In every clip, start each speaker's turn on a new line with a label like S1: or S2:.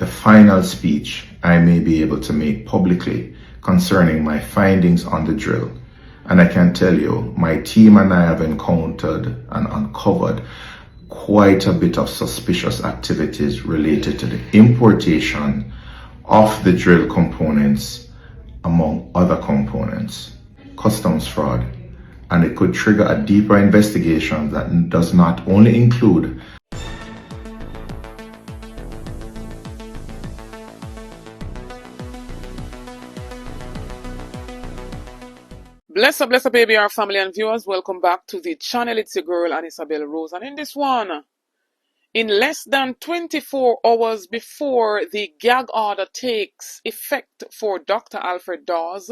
S1: the final speech I may be able to make publicly concerning my findings on the drill. And I can tell you, my team and I have encountered and uncovered quite a bit of suspicious activities related to the importation of the drill components, among other components, customs fraud, and it could trigger a deeper investigation that does not only include
S2: Bless up, baby, our family and viewers. Welcome back to the channel. It's your girl, Isabel Rose. And in this one, in less than 24 hours before the gag order takes effect for Dr. Alfred Dawes,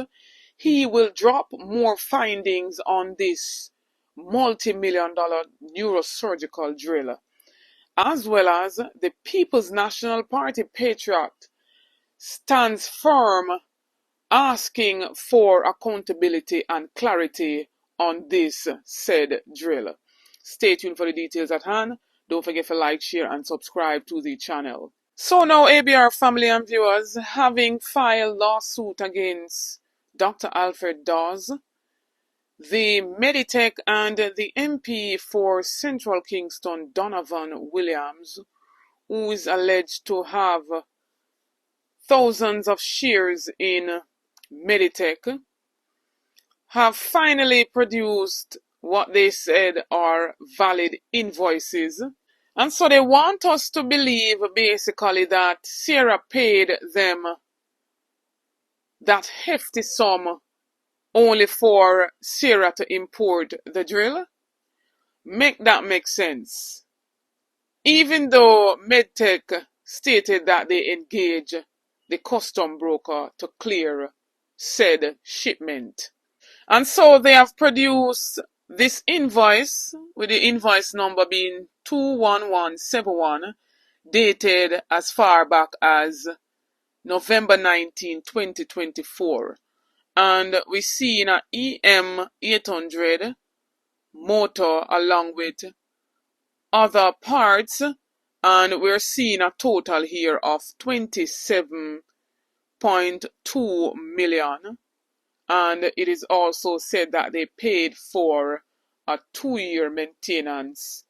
S2: he will drop more findings on this multi-million-dollar neurosurgical drill, as well as the People's National Party patriot stands firm, asking for accountability and clarity on this said drill. Stay tuned for the details at hand. Don't forget to like, share, and subscribe to the channel. So now, ABR family and viewers, having filed lawsuit against Dr. Alfred Dawes, the Meditech and the MP for Central Kingston, Donovan Williams, who is alleged to have thousands of shares in Meditech, have finally produced what they said are valid invoices. And so they want us to believe basically that Sarah paid them that hefty sum only for Sarah to import the drill. Make that make sense. Even though Meditech stated that they engage the custom broker to clear said shipment. And so they have produced this invoice, with the invoice number being 21171, dated as far back as November 19, 2024. And we see an EM800 motor along with other parts, and we're seeing a total here of 27.2 million. And it is also said that they paid for a 2-year maintenance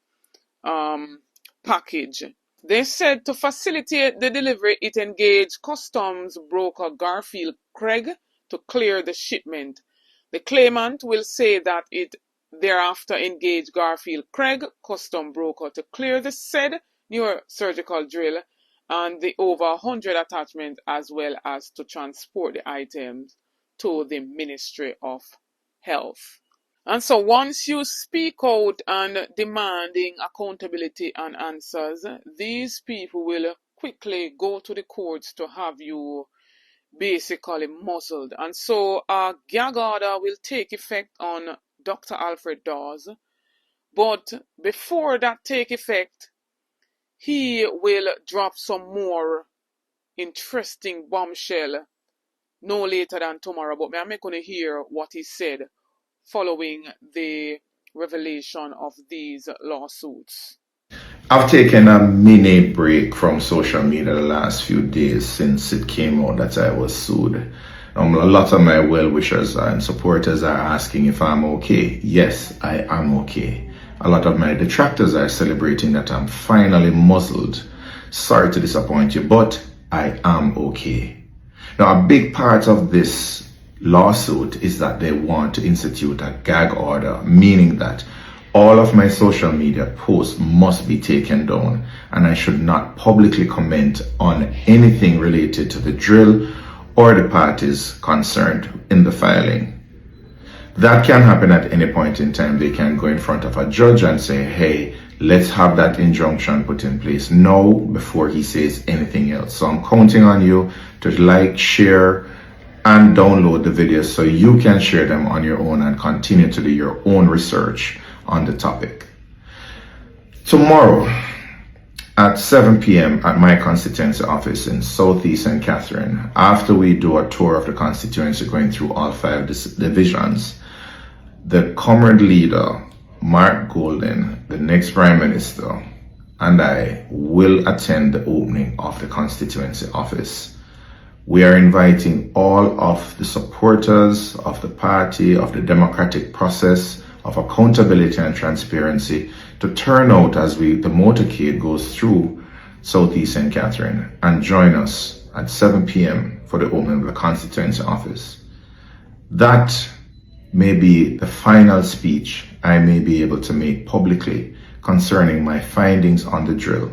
S2: package. They said to facilitate the delivery, it engaged customs broker Garfield Craig to clear the shipment. The claimant will say that it thereafter engaged Garfield Craig, custom broker, to clear the said neurosurgical drill and the over 100 attachments, as well as to transport the items to the Ministry of Health. And so once you speak out and demanding accountability and answers, these people will quickly go to the courts to have you basically muzzled. And so a gag order will take effect on Dr. Alfred Dawes. But before that take effect, he will drop some more interesting bombshell no later than tomorrow. But I'm not going to hear what he said following the revelation of these lawsuits.
S1: I've taken a mini break from social media the last few days since it came out that I was sued. A lot of my well-wishers and supporters are asking if I'm okay. Yes, I am okay. A lot of my detractors are celebrating that I'm finally muzzled. Sorry to disappoint you, but I am okay. Now, a big part of this lawsuit is that they want to institute a gag order, meaning that all of my social media posts must be taken down and I should not publicly comment on anything related to the drill or the parties concerned in the filing. That can happen at any point in time. They can go in front of a judge and say, hey, let's have that injunction put in place now before he says anything else. So I'm counting on you to like, share, and download the videos so you can share them on your own and continue to do your own research on the topic. Tomorrow at 7 p.m. at my constituency office in Southeast St. Catherine, after we do a tour of the constituency going through all 5 divisions, the comrade leader, Mark Golden, the next Prime Minister, and I will attend the opening of the constituency office. We are inviting all of the supporters of the party, of the democratic process, of accountability and transparency to turn out as the motorcade goes through Southeast St. Catherine and join us at 7 p.m. for the opening of the constituency office. That may be the final speech I may be able to make publicly concerning my findings on the drill.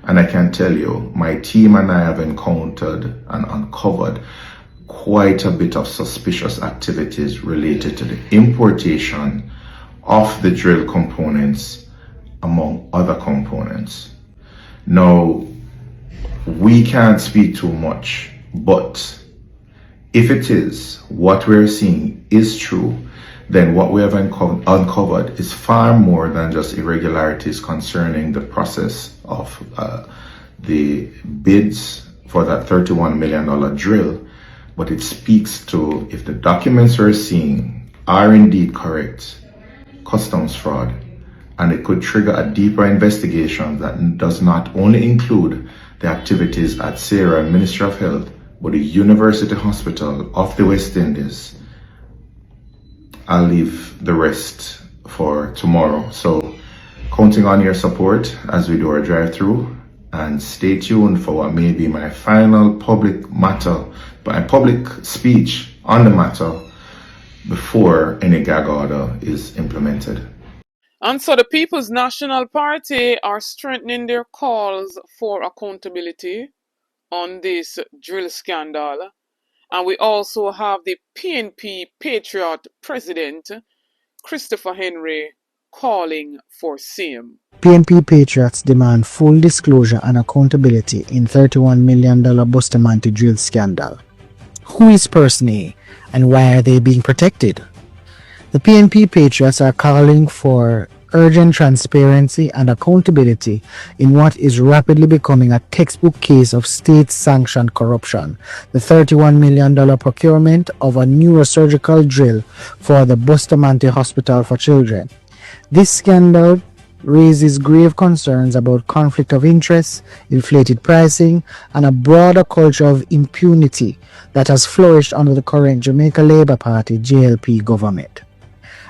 S1: And I can tell you, my team and I have encountered and uncovered quite a bit of suspicious activities related to the importation of the drill components, among other components. Now, we can't speak too much, but if it is what we're seeing is true, then what we have uncovered is far more than just irregularities concerning the process of the bids for that $31 million drill, but it speaks to, if the documents we're seeing are indeed correct, customs fraud, and it could trigger a deeper investigation that does not only include the activities at Sarah Ministry of Health, but the University Hospital of the West Indies. I'll leave the rest for tomorrow. So counting on your support as we do our drive-through, and stay tuned for what may be my final public speech on the matter before any gag order is implemented.
S2: And so the People's National Party are strengthening their calls for accountability on this drill scandal. And we also have the PNP Patriot President, Christopher Henry, calling for same.
S3: PNP Patriots demand full disclosure and accountability in $31 million Bustamante drill scandal. Who is Person A and why are they being protected? The PNP Patriots are calling for urgent transparency and accountability in what is rapidly becoming a textbook case of state-sanctioned corruption, the $31 million procurement of a neurosurgical drill for the Bustamante Hospital for Children. This scandal raises grave concerns about conflict of interest, inflated pricing, and a broader culture of impunity that has flourished under the current Jamaica Labour Party JLP government.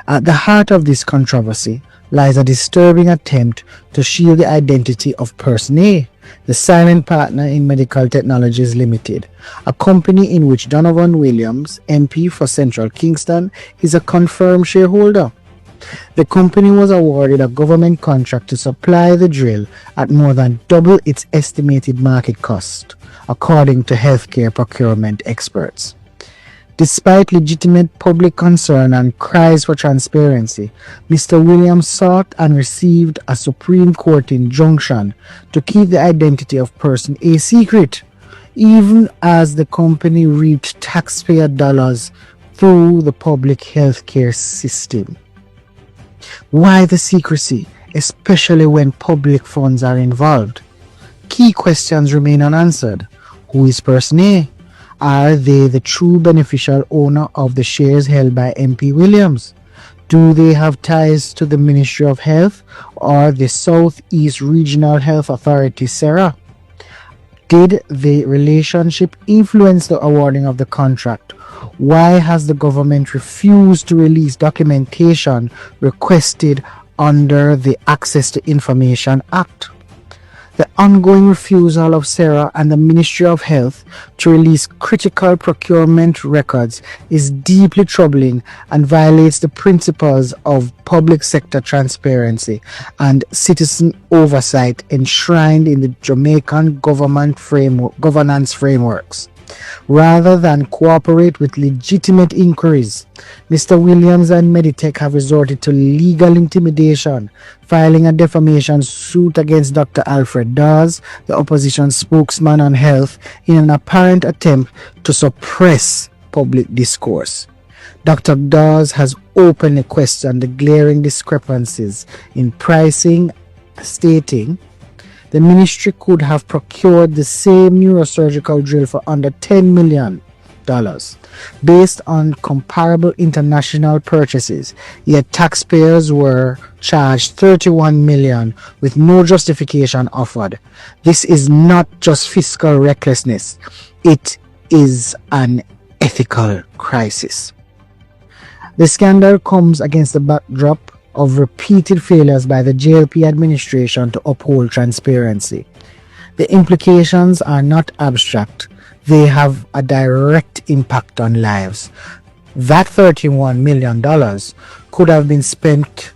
S3: At the heart of this controversy lies a disturbing attempt to shield the identity of Person A, the silent partner in Medical Technologies Limited, a company in which Donovan Williams, MP for Central Kingston, is a confirmed shareholder. The company was awarded a government contract to supply the drill at more than double its estimated market cost, according to healthcare procurement experts. Despite legitimate public concern and cries for transparency, Mr. Williams sought and received a Supreme Court injunction to keep the identity of Person A secret, even as the company reaped taxpayer dollars through the public healthcare system. Why the secrecy, especially when public funds are involved? Key questions remain unanswered. Who is Person A? Are they the true beneficial owner of the shares held by MP Williams? Do they have ties to the Ministry of Health or the Southeast Regional Health Authority, SERA? Did the relationship influence the awarding of the contract? Why has the government refused to release documentation requested under the Access to Information Act? The ongoing refusal of SERA and the Ministry of Health to release critical procurement records is deeply troubling and violates the principles of public sector transparency and citizen oversight enshrined in the Jamaican governance frameworks. Rather than cooperate with legitimate inquiries, Mr. Williams and Meditech have resorted to legal intimidation, filing a defamation suit against Dr. Alfred Daws, the opposition spokesman on health, in an apparent attempt to suppress public discourse. Dr. Daws has openly questioned the glaring discrepancies in pricing, stating the ministry could have procured the same neurosurgical drill for under $10 million. based on comparable international purchases, yet taxpayers were charged 31 million with no justification offered. This is not just fiscal recklessness, it is an ethical crisis. The scandal comes against the backdrop of repeated failures by the JLP administration to uphold transparency. The implications are not abstract, they have a direct impact on lives. That $31 million could have been spent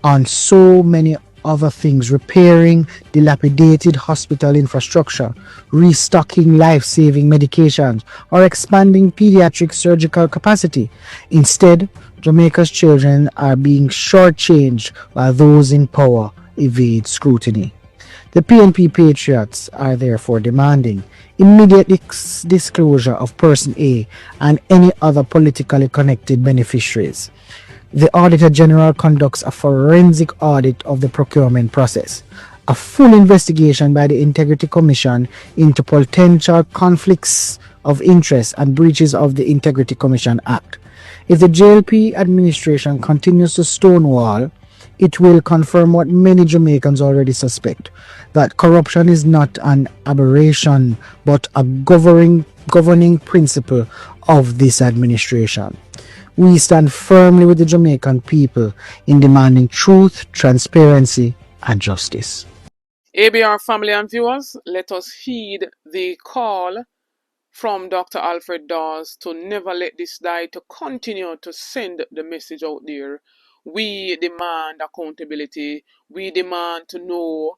S3: on so many other things: repairing dilapidated hospital infrastructure, restocking life-saving medications, or expanding pediatric surgical capacity. Instead, Jamaica's children are being shortchanged while those in power evade scrutiny. The PNP patriots are therefore demanding immediate disclosure of Person A and any other politically connected beneficiaries. The Auditor General conducts a forensic audit of the procurement process, a full investigation by the Integrity Commission into potential conflicts of interest and breaches of the Integrity Commission Act. If the JLP administration continues to stonewall, it will confirm what many Jamaicans already suspect, that corruption is not an aberration but a governing principle of this administration. We stand firmly with the Jamaican people in demanding truth, transparency, and justice.
S2: ABR family and viewers, let us heed the call from Dr. Alfred Daws to never let this die, to continue to send the message out there. We demand accountability. We demand to know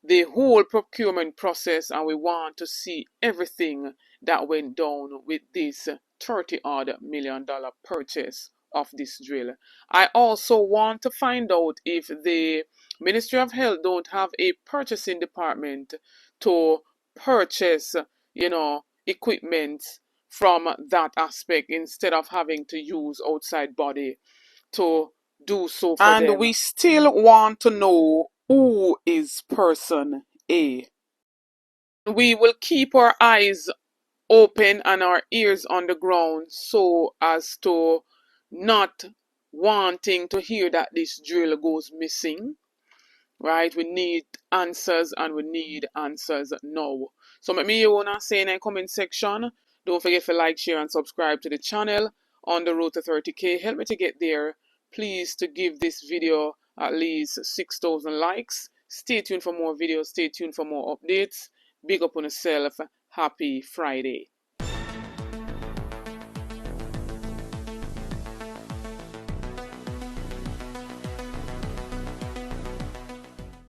S2: the whole procurement process, and we want to see everything that went down with this $30-odd million purchase of this drill. I also want to find out if the Ministry of Health don't have a purchasing department to purchase, equipment from that aspect, instead of having to use outside body to do so for them. And we still want to know who is Person A. We will keep our eyes open and our ears on the ground, so as to not wanting to hear that this drill goes missing. Right? We need answers, and we need answers now. So let me hear what you say in the comment section. Don't forget to like, share, and subscribe to the channel. On the road to 30K, help me to get there. Please to give this video at least 6,000 likes. Stay tuned for more videos. Stay tuned for more updates. Big up on yourself. Happy Friday.